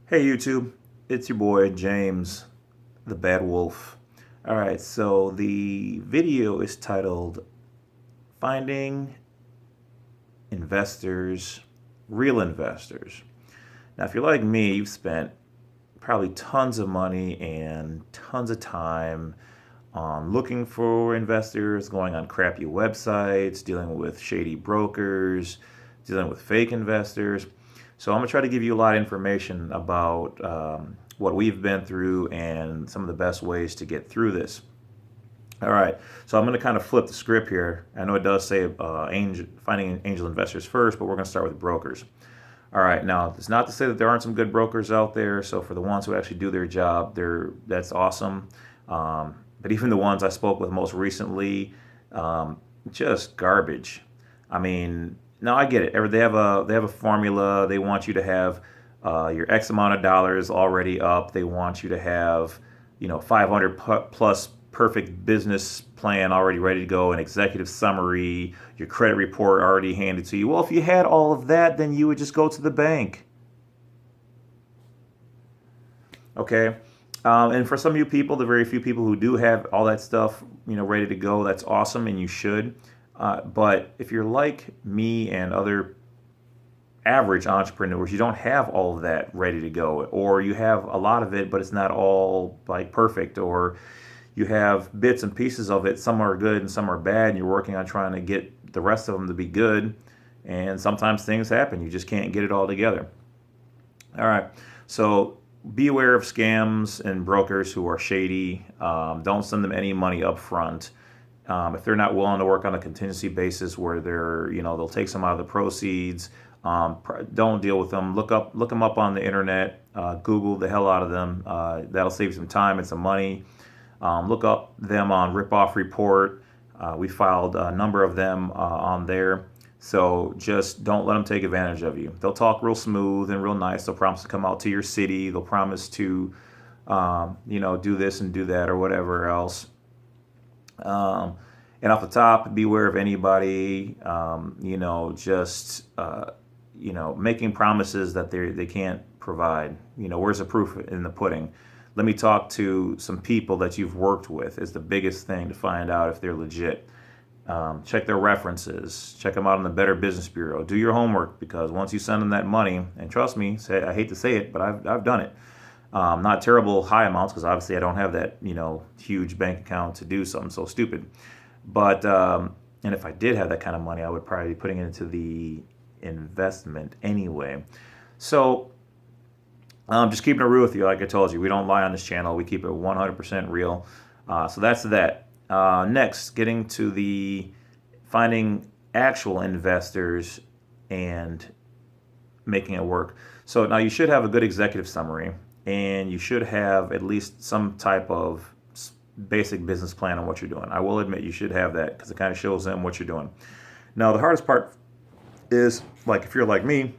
Hey YouTube, it's your boy James, the Bad Wolf. All right, so the video is titled Finding Investors, Real Investors. Now, if you're like me, you've spent probably tons of money and tons of time on looking for investors, going on crappy websites, dealing with shady brokers, dealing with fake investors. So I'm gonna try to give you a lot of information about what we've been through and some of the best ways to get through this. All right, so I'm going to kind of flip the script here. I know it does say finding angel investors first, but we're going to start with brokers. All right, now it's not to say that there aren't some good brokers out there. So for the ones who actually do their job, that's awesome. But even the ones I spoke with most recently, just garbage. I mean, no, I get it. They have a formula. They want you to have your X amount of dollars already up. They want you to have 500 plus perfect business plan already ready to go, an executive summary, your credit report already handed to you. Well, if you had all of that, then you would just go to the bank. Okay. And for some of you people, the very few people who do have all that stuff, ready to go, that's awesome, and you should. But if you're like me and other average entrepreneurs, you don't have all of that ready to go, or you have a lot of it, but it's not all like perfect, or you have bits and pieces of it. Some are good and some are bad, and you're working on trying to get the rest of them to be good. And sometimes things happen. You just can't get it all together. All right. So be aware of scams and brokers who are shady. Don't send them any money up front. If they're not willing to work on a contingency basis where they'll take some out of the proceeds, don't deal with them. Look them up on the internet. Google the hell out of them. That'll save you some time and some money. Look up them on Ripoff Report. We filed a number of them on there. So just don't let them take advantage of you. They'll talk real smooth and real nice. They'll promise to come out to your city. They'll promise to, do this and do that or whatever else. And off the top, beware of anybody, making promises that they can't provide. Where's the proof in the pudding? Let me talk to some people that you've worked with is the biggest thing to find out if they're legit. Check their references. Check them out on the Better Business Bureau. Do your homework, because once you send them that money, and trust me, I hate to say it, but I've done it. Not terrible high amounts, because obviously I don't have that huge bank account to do something so stupid. But and if I did have that kind of money, I would probably be putting it into the investment anyway. So just keeping it real with you, like I told you, we don't lie on this channel. We keep it 100% real. So that's that. Next, getting to the finding actual investors and making it work. So now you should have a good executive summary, and you should have at least some type of basic business plan on what you're doing. I will admit you should have that, because it kind of shows them what you're doing. Now, the hardest part is, like, if you're like me,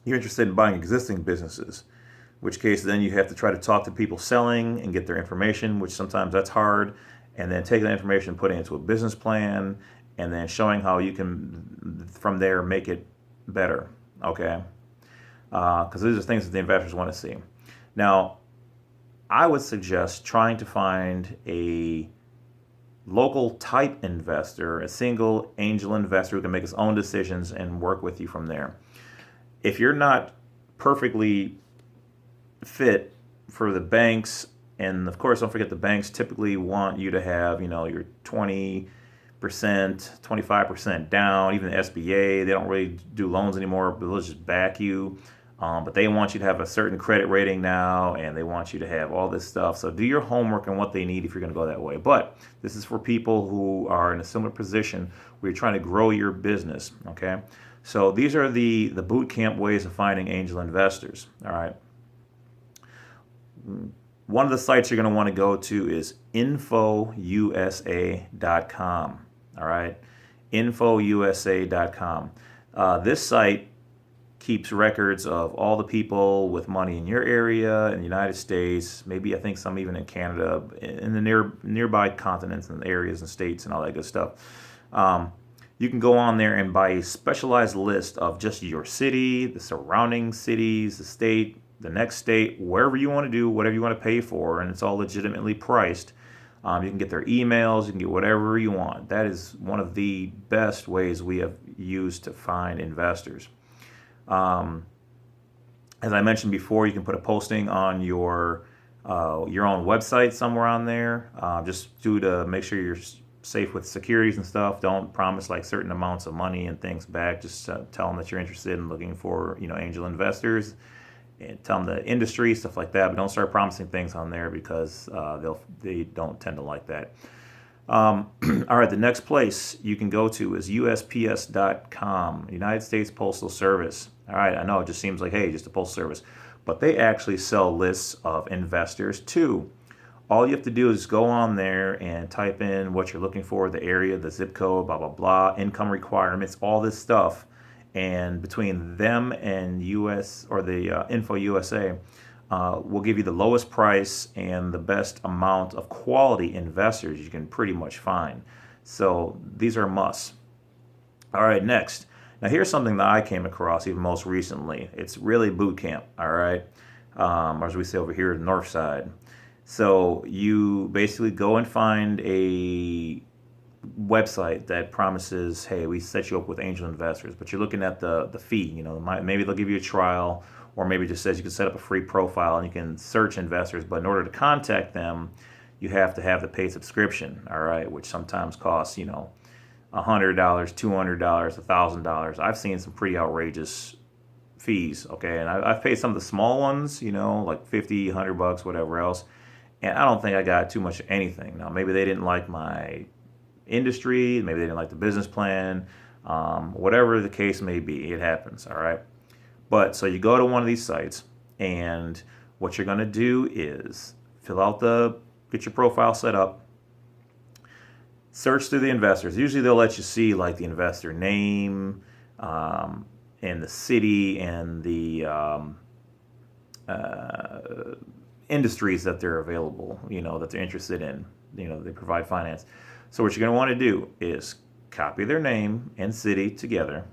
you're interested in buying existing businesses, in which case then you have to try to talk to people selling and get their information, which sometimes that's hard, and then take that information and put it into a business plan, and then showing how you can from there make it better. Okay, because these are things that the investors want to see. Now, I would suggest trying to find a local type investor, a single angel investor who can make his own decisions and work with you from there. If you're not perfectly fit for the banks, and of course don't forget the banks typically want you to have your 20%, 25% down. Even the SBA, they don't really do loans anymore, but they'll just back you. But they want you to have a certain credit rating now, and they want you to have all this stuff. So do your homework on what they need if you're going to go that way. But this is for people who are in a similar position where you're trying to grow your business. Okay, so these are the boot camp ways of finding angel investors. All right. One of the sites you're going to want to go to is infousa.com. All right, infousa.com. This site keeps records of all the people with money in your area, in the United States, maybe I think some even in Canada, in the nearby continents and areas and states and all that good stuff. You can go on there and buy a specialized list of just your city, the surrounding cities, the state, the next state, wherever you want to do, whatever you want to pay for, and it's all legitimately priced. You can get their emails, you can get whatever you want. That is one of the best ways we have used to find investors. As I mentioned before, you can put a posting on your own website somewhere on there, just to make sure you're safe with securities and stuff. Don't promise like certain amounts of money and things back. Just tell them that you're interested in looking for angel investors, and tell them the industry, stuff like that. But don't start promising things on there because they don't tend to like that. All right, the next place you can go to is USPS.com, United States Postal Service. All right, I know it just seems like, hey, just a postal service, but they actually sell lists of investors too. All you have to do is go on there and type in what you're looking for, the area, the zip code, blah, blah, blah, income requirements, all this stuff. And between them and US or the Info USA, will give you the lowest price and the best amount of quality investors you can pretty much find. So these are musts. All right, next. Now here's something that I came across even most recently. It's really boot camp, all right? Or as we say over here, the north side. So you basically go and find a website that promises, hey, we set you up with angel investors, but you're looking at the fee. Maybe they'll give you a trial, or maybe it just says you can set up a free profile and you can search investors. But in order to contact them, you have to have the paid subscription, all right, which sometimes costs, $100, $200, $1,000. I've seen some pretty outrageous fees, okay, and I've paid some of the small ones, like $50, $100, whatever else, and I don't think I got too much of anything. Now, maybe they didn't like my industry, maybe they didn't like the business plan, whatever the case may be, it happens, all right? But so you go to one of these sites, and what you're going to do is get your profile set up, search through the investors. Usually they'll let you see like the investor name, and the city, and the industries that they're available, that they're interested in. They provide finance. So what you're going to want to do is copy their name and city together,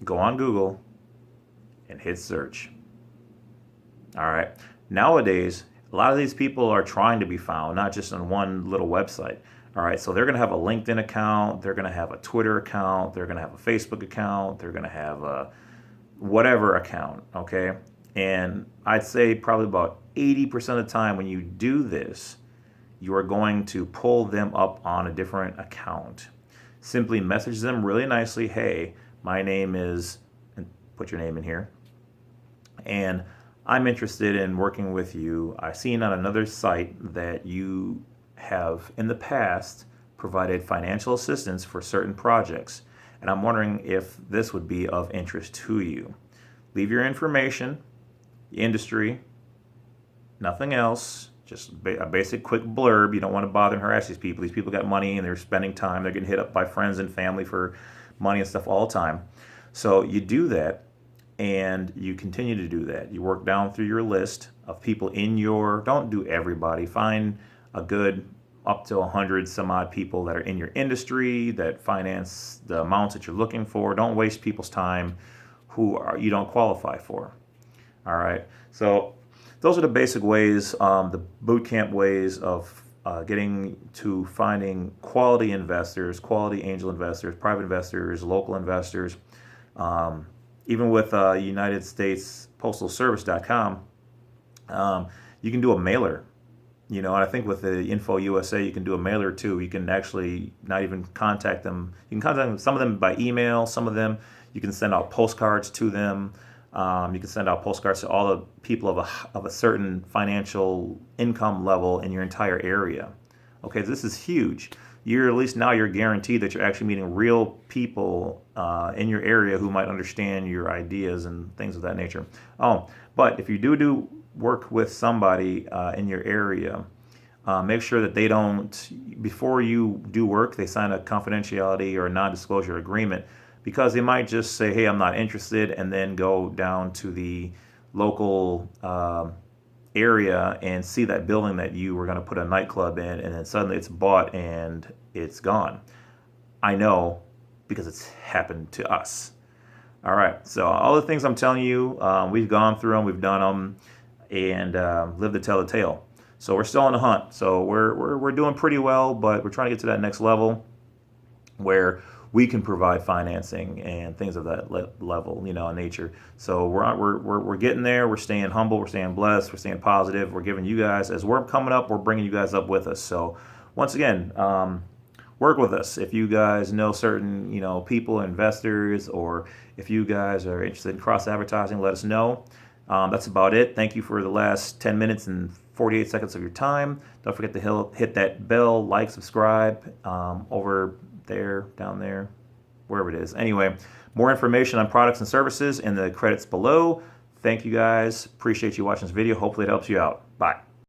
go on Google, and hit search. All right. Nowadays, a lot of these people are trying to be found, not just on one little website. All right. So they're going to have a LinkedIn account. They're going to have a Twitter account. They're going to have a Facebook account. They're going to have a whatever account. Okay. And I'd say probably about 80% of the time when you do this, you are going to pull them up on a different account. Simply message them really nicely. Hey, my name is, and put your name in here, and I'm interested in working with you. I've seen on another site that you have in the past provided financial assistance for certain projects, and I'm wondering if this would be of interest to you. Leave your information, industry, nothing else, just a basic quick blurb. You don't want to bother and harass these people. These people got money and they're spending time. They're getting hit up by friends and family for money and stuff all the time. So you do that, and you continue to do that. You work down through your list of people don't do everybody. Find a good up to 100 some odd people that are in your industry that finance the amounts that you're looking for. Don't waste people's time you don't qualify for. All right. So those are the basic ways, the boot camp ways of getting to finding quality investors, quality angel investors, private investors, local investors. Even with United States Postal Service.com, you can do a mailer. And I think with the Info USA, you can do a mailer too. You can actually not even contact them. You can contact them, some of them by email, some of them you can send out postcards to them. You can send out postcards to all the people of a certain financial income level in your entire area. Okay, this is huge. At least now you're guaranteed that you're actually meeting real people in your area who might understand your ideas and things of that nature. But if you do work with somebody in your area, make sure that they don't, before you do work, they sign a confidentiality or a non-disclosure agreement, because they might just say, hey, I'm not interested, and then go down to the local area and see that building that you were going to put a nightclub in, and then suddenly it's bought and it's gone. I know because it's happened to us. All right, so all the things I'm telling you, we've gone through them, we've done them, and lived to tell the tale. So we're still on the hunt. So we're doing pretty well, but we're trying to get to that next level where we can provide financing and things of that level, in nature. So we're getting there. We're staying humble. We're staying blessed. We're staying positive. We're giving you guys, as we're coming up, we're bringing you guys up with us. So once again, work with us. If you guys know certain, people, investors, or if you guys are interested in cross advertising, let us know. That's about it. Thank you for the last 10 minutes and 48 seconds of your time. Don't forget to hit that bell, like, subscribe over there, down there, wherever it is. Anyway, more information on products and services in the credits below. Thank you guys. Appreciate you watching this video. Hopefully it helps you out. Bye.